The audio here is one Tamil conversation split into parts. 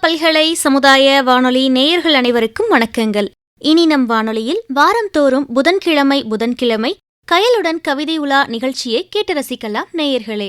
பல்கலை சமுதாய வானொலி நேயர்கள் அனைவருக்கும் வணக்கங்கள். இனி நம் வானொலியில் வாரந்தோறும் புதன்கிழமை கயலுடன் கவிதை உலா நிகழ்ச்சியை கேட்டு ரசிக்கலாம் நேயர்களே.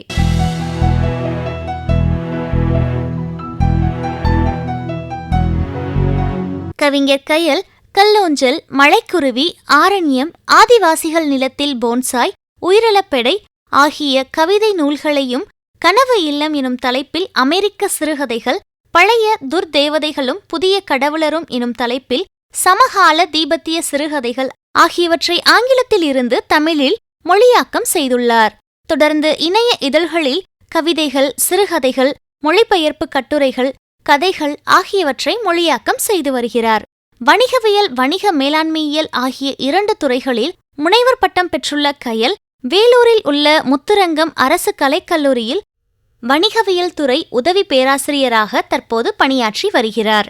கவிஞர் கயல் கல்லோஞ்சல், மழைக்குருவி, ஆரண்யம், ஆதிவாசிகள் நிலத்தில் போன்சாய், உயிரிழப்பெடை ஆகிய கவிதை நூல்களையும், கனவு இல்லம் எனும் தலைப்பில் அமெரிக்க சிறுகதைகள், பழைய துர்தேவதைகளும் புதிய கடவுளரும் எனும் தலைப்பில் சமகால தீபத்திய சிறுகதைகள் ஆகியவற்றை ஆங்கிலத்தில் இருந்து தமிழில் மொழியாக்கம் செய்துள்ளார். தொடர்ந்து இணைய இதழ்களில் கவிதைகள், சிறுகதைகள், மொழிபெயர்ப்பு கட்டுரைகள், கதைகள் ஆகியவற்றை மொழியாக்கம் செய்து வருகிறார். வணிகவியல், வணிக மேலாண்மையியல் ஆகிய 2 துறைகளில் முனைவர் பட்டம் பெற்றுள்ள கயல் வேலூரில் உள்ள முத்துரங்கம் அரசு கலைக்கல்லூரியில் வணிகவியல் துறை உதவி பேராசிரியராக தற்போது பணியாற்றி வருகிறார்.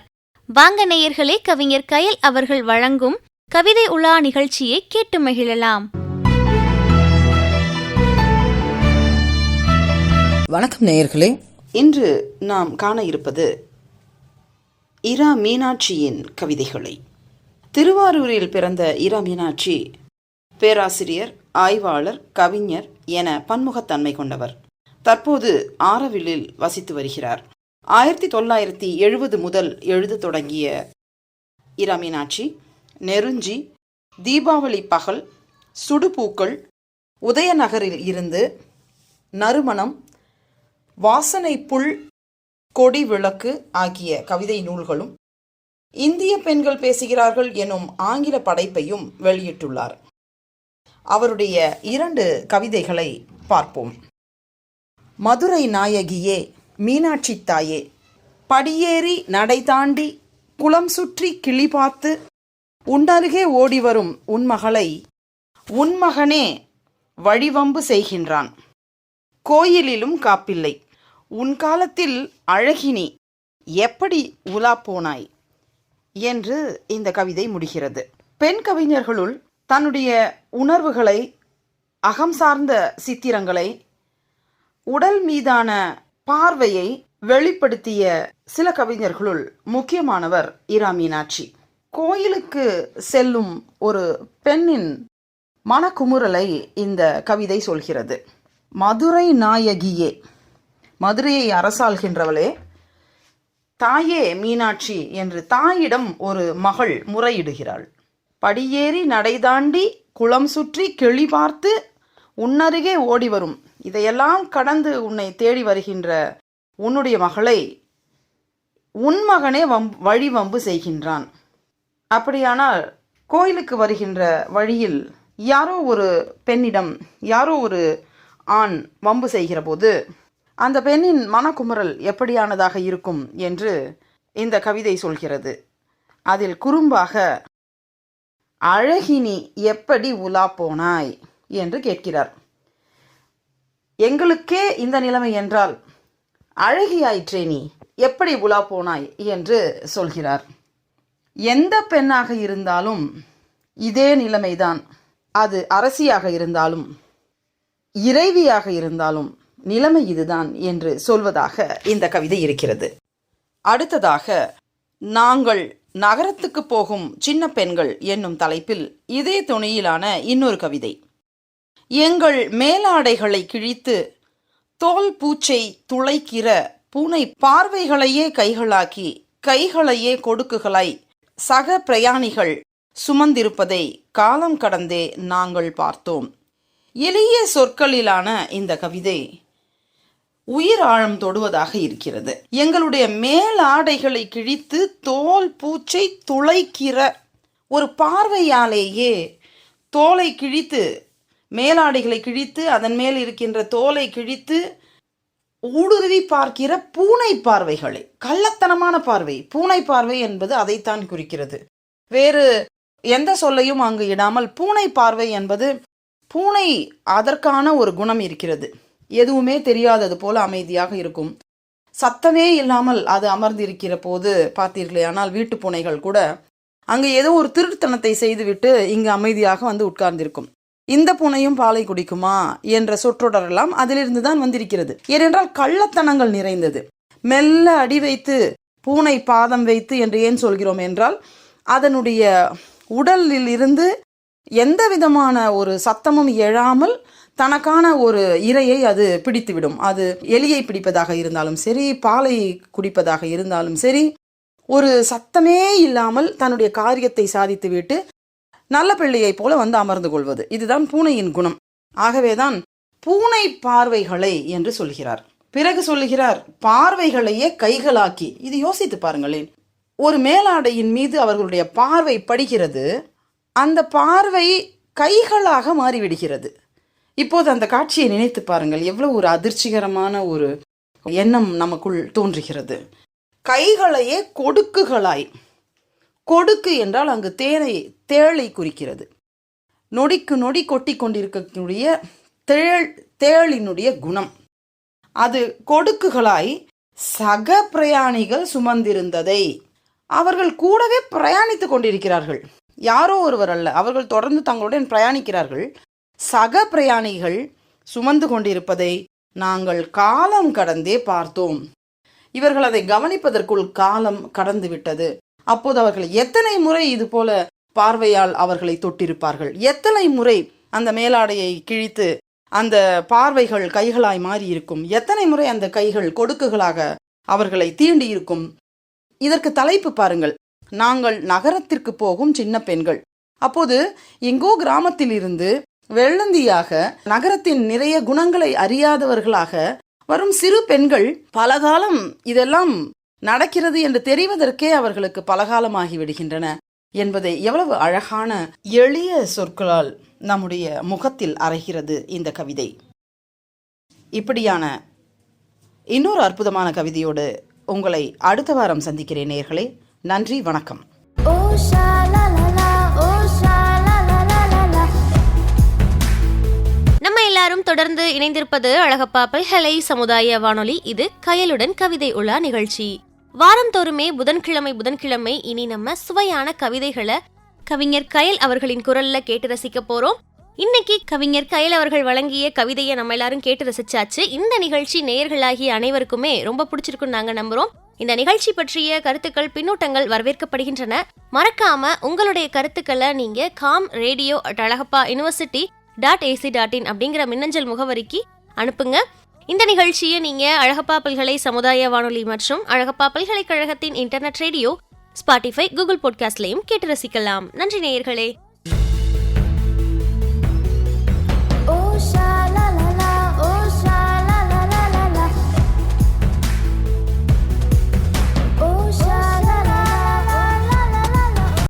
வாங்க நேயர்களே, கவிஞர் கயல் அவர்கள் வழங்கும் கவிதை உலா நிகழ்ச்சியை கேட்டு மகிழலாம். வணக்கம் நேயர்களே. இன்று நாம் காண இருப்பது இரா மீனாட்சியின் கவிதைகளை. திருவாரூரில் பிறந்த இரா மீனாட்சி பேராசிரியர், ஆய்வாளர், கவிஞர் என பன்முகத்தன்மை கொண்டவர். தற்போது ஆரவில்லில் வசித்து வருகிறார். 1970 முதல் எழுத தொடங்கிய இரா மீனாட்சி நெருஞ்சி, தீபாவளி பகல், சுடுபூக்கள், உதயநகரில் இருந்து, நறுமணம், வாசனை புல், கொடி விளக்கு ஆகிய கவிதை நூல்களும், இந்திய பெண்கள் பேசுகிறார்கள் எனும் ஆங்கில படைப்பையும் வெளியிட்டுள்ளார். அவருடைய 2 கவிதைகளை பார்ப்போம். மதுரை நாயகியே, மீனாட்சி தாயே, படியேறி நடை தாண்டி குளம் சுற்றி கிளி பார்த்து உண்டருகே ஓடிவரும் உன்மகளை உன்மகனே வழிவம்பு செய்கின்றான். கோயிலிலும் காப்பில்லை, உன் காலத்தில் அழகினி எப்படி உலா போனாய் என்று இந்த கவிதை முடிகிறது. பெண் கவிஞர்களுள் தன்னுடைய உணர்வுகளை, அகம் சார்ந்த சித்திரங்களை, உடல் மீதான பார்வையை வெளிப்படுத்திய சில கவிஞர்களுள் முக்கியமானவர் இரா மீனாட்சி. கோயிலுக்கு செல்லும் ஒரு பெண்ணின் மனக்குமுறலை இந்த கவிதை சொல்கிறது. மதுரை நாயகியே, மதுரையை அரசாள்கின்றவளே, தாயே மீனாட்சி என்று தாயிடம் ஒரு மகள் முறையிடுகிறாள். படியேறி நடை தாண்டி குளம் சுற்றி கிளி பார்த்து உன்னருகே ஓடி வரும், இதையெல்லாம் கடந்து உன்னை தேடி வருகின்ற உன்னுடைய மகளை உன் மகனே வழிவம்பு செய்கின்றான். அப்படியானால் கோயிலுக்கு வருகின்ற வழியில் யாரோ ஒரு பெண்ணிடம் யாரோ ஒரு ஆண் வம்பு செய்கிற போது அந்த பெண்ணின் மனக்குமுறல் எப்படியானதாக இருக்கும் என்று இந்த கவிதை சொல்கிறது. அதில் குறும்பாக அழகினி எப்படி உலா போனாய் என்று கேட்கிறார். எங்களுக்கே இந்த நிலைமை என்றால் அழகியாயிற்றே நீ எப்படி உலா போனாய் என்று சொல்கிறார். எந்த பெண்ணாக இருந்தாலும் இதே நிலைமைதான். அது அரசியாக இருந்தாலும் இறைவியாக இருந்தாலும் நிலைமை இதுதான் என்று சொல்வதாக இந்த கவிதை இருக்கிறது. அடுத்ததாக நாங்கள் நகரத்துக்கு போகும் சின்ன பெண்கள் என்னும் தலைப்பில் இதே தொனியிலான இன்னொரு கவிதை. எங்கள் மேலாடைகளை கிழித்து தோல் பூச்சை துளைக்கிற பூனை பார்வைகளையே கைகளாக்கி கைகளையே கொடுக்குகளாய் சக பிரயாணிகள் சுமந்திருப்பதை காலம் கடந்தே நாங்கள் பார்த்தோம். எளிய சொற்களிலான இந்த கவிதை உயிர் ஆழம் தொடுவதாக இருக்கிறது. எங்களுடைய மேலாடைகளை கிழித்து தோல் பூச்சை துளைக்கிற ஒரு பார்வையாலேயே தோலை கிழித்து, மேலாடைகளை கிழித்து அதன் மேல் இருக்கின்ற தோலை கிழித்து ஊடுருவி பார்க்கிற பூனை பார்வைகளை, கள்ளத்தனமான பார்வை. பூனை பார்வை என்பது அதைத்தான் குறிக்கிறது. வேறு எந்த சொல்லையும் அங்கு இடாமல் பூனை பார்வை என்பது, பூனை அதற்கான ஒரு குணம் இருக்கிறது. எதுவுமே தெரியாதது போல அமைதியாக இருக்கும். சத்தமே இல்லாமல் அது அமர்ந்திருக்கிற போது பார்த்தீர்களே, ஆனால் வீட்டு பூனைகள் கூட அங்கு ஏதோ ஒரு திருட்டுத்தனத்தை செய்துவிட்டு இங்கு அமைதியாக வந்து உட்கார்ந்திருக்கும். இந்த பூனையும் பாலை குடிக்குமா என்ற சொற்றொடரெல்லாம் அதிலிருந்து தான் வந்திருக்கிறது. ஏனென்றால் கள்ளத்தனங்கள் நிறைந்தது. மெல்ல அடி வைத்து பூனை பாதம் வைத்து என்று ஏன் சொல்கிறோம் என்றால், அதனுடைய உடலில் இருந்து எந்த விதமான ஒரு சத்தமும் எழாமல் தனக்கான ஒரு இரையை அது பிடித்துவிடும். அது எலியை பிடிப்பதாக இருந்தாலும் சரி, பாலை குடிப்பதாக இருந்தாலும் சரி, ஒரு சத்தமே இல்லாமல் தன்னுடைய காரியத்தை சாதித்துவிட்டு நல்ல பிள்ளையை போல வந்து அமர்ந்து கொள்வது, இதுதான் பூனையின் குணம். ஆகவேதான் பூனை பார்வைகளை என்று சொல்கிறார். பிறகு சொல்லுகிறார், பார்வைகளையே கைகளாக்கி. இது யோசித்து பாருங்களேன். ஒரு மேலாடையின் மீது அவர்களுடைய பார்வை படுகிறது, அந்த பார்வை கைகளாக மாறிவிடுகிறது. இப்போது அந்த காட்சியை நினைத்து பாருங்கள், எவ்வளவு ஒரு அதிர்ச்சிகரமான ஒரு எண்ணம் நமக்குள் தோன்றுகிறது. கைகளையே கொடுக்குகளாய். கொடுக்கு என்றால் அங்கு தேளை குறிக்கிறது. நொடிக்கு நொடி கொட்டி கொண்டிருக்கக்கூடிய தேளினுடைய குணம். அது கொடுக்குகளாய் சக பிரயாணிகள் சுமந்திருந்ததை, அவர்கள் கூடவே பிரயாணித்து கொண்டிருக்கிறார்கள். யாரோ ஒருவர் அல்ல, அவர்கள் தொடர்ந்து தங்களுடன் பிரயாணிக்கிறார்கள். சக பிரயாணிகள் சுமந்து கொண்டிருப்பதை நாங்கள் காலம் கடந்தே பார்த்தோம். இவர்கள் அதை கவனிப்பதற்குள் காலம் கடந்து விட்டது. அப்போது அவர்கள் எத்தனை முறை இது போல பார்வையால் அவர்களை தொட்டிருப்பார்கள், எத்தனை முறை அந்த மேலாடையை கிழித்து அந்த பார்வைகள் கைகளாய் மாறி இருக்கும், எத்தனை முறை அந்த கைகள் கொடுக்குகளாக அவர்களை தீண்டி இருக்கும். இதற்கு தலைப்பு பாருங்கள், நாங்கள் நகரத்திற்கு போகும் சின்ன பெண்கள். அப்போது எங்கோ கிராமத்தில் இருந்து வெள்ளந்தியாக நகரத்தின் நிறைய குணங்களை அறியாதவர்களாக வரும் சிறு பெண்கள் பலகாலம் இதெல்லாம் நடக்கிறது என்று தெரிவதற்கே அவர்களுக்கு பலகாலமாகி விடுகின்றன என்பதை எவ்வளவு அழகான எளிய சொற்களால் நம்முடைய முகத்தில் அறைகிறது இந்த கவிதை. இப்படியான இன்னொரு அற்புதமான கவிதையோடு உங்களை அடுத்த வாரம் சந்திக்கிறேன் நேயர்களே. நன்றி, வணக்கம். நம்ம எல்லாரும் தொடர்ந்து இணைந்திருப்பது அழகப்பா பல்கலை சமுதாய வானொலி. இது கயலுடன் கவிதை உலா நிகழ்ச்சி. வாரந்தோறுமே புதன்கிழமை இனி நம்ம சுவையான கவிதைகளை கவிஞர் கயல் அவர்களின் குரல்ல கேட்டு ரசிக்க போறோம். இன்னைக்கு கவிஞர் கயல் அவர்கள் வழங்கிய கவிதையை நம்ம எல்லாரும் கேட்டு ரசிச்சாச்சு. இந்த நிகழ்ச்சி நேயர்களாகிய அனைவருக்குமே ரொம்ப பிடிச்சிருக்குன்னு நாங்க நம்புறோம். இந்த நிகழ்ச்சி பற்றிய கருத்துக்கள், பின்னூட்டங்கள் வரவேற்கப்படுகின்றன. மறக்காம உங்களுடைய கருத்துக்களை நீங்க kamradio@alagappauniversity.ac.in அப்படிங்கிற மின்னஞ்சல் முகவரிக்கு அனுப்புங்க. இந்த நிகழ்ச்சியை நீங்க அழகப்பா பல்கலை சமுதாய வானொலி மற்றும் அழகப்பா பல்கலைக்கழகத்தின் இன்டர்நெட் ரேடியோ, ஸ்பாட்டிஃபை, கூகுள் பாட்காஸ்ட்லையும் கேட்டு ரசிக்கலாம். நன்றி நேயர்களே.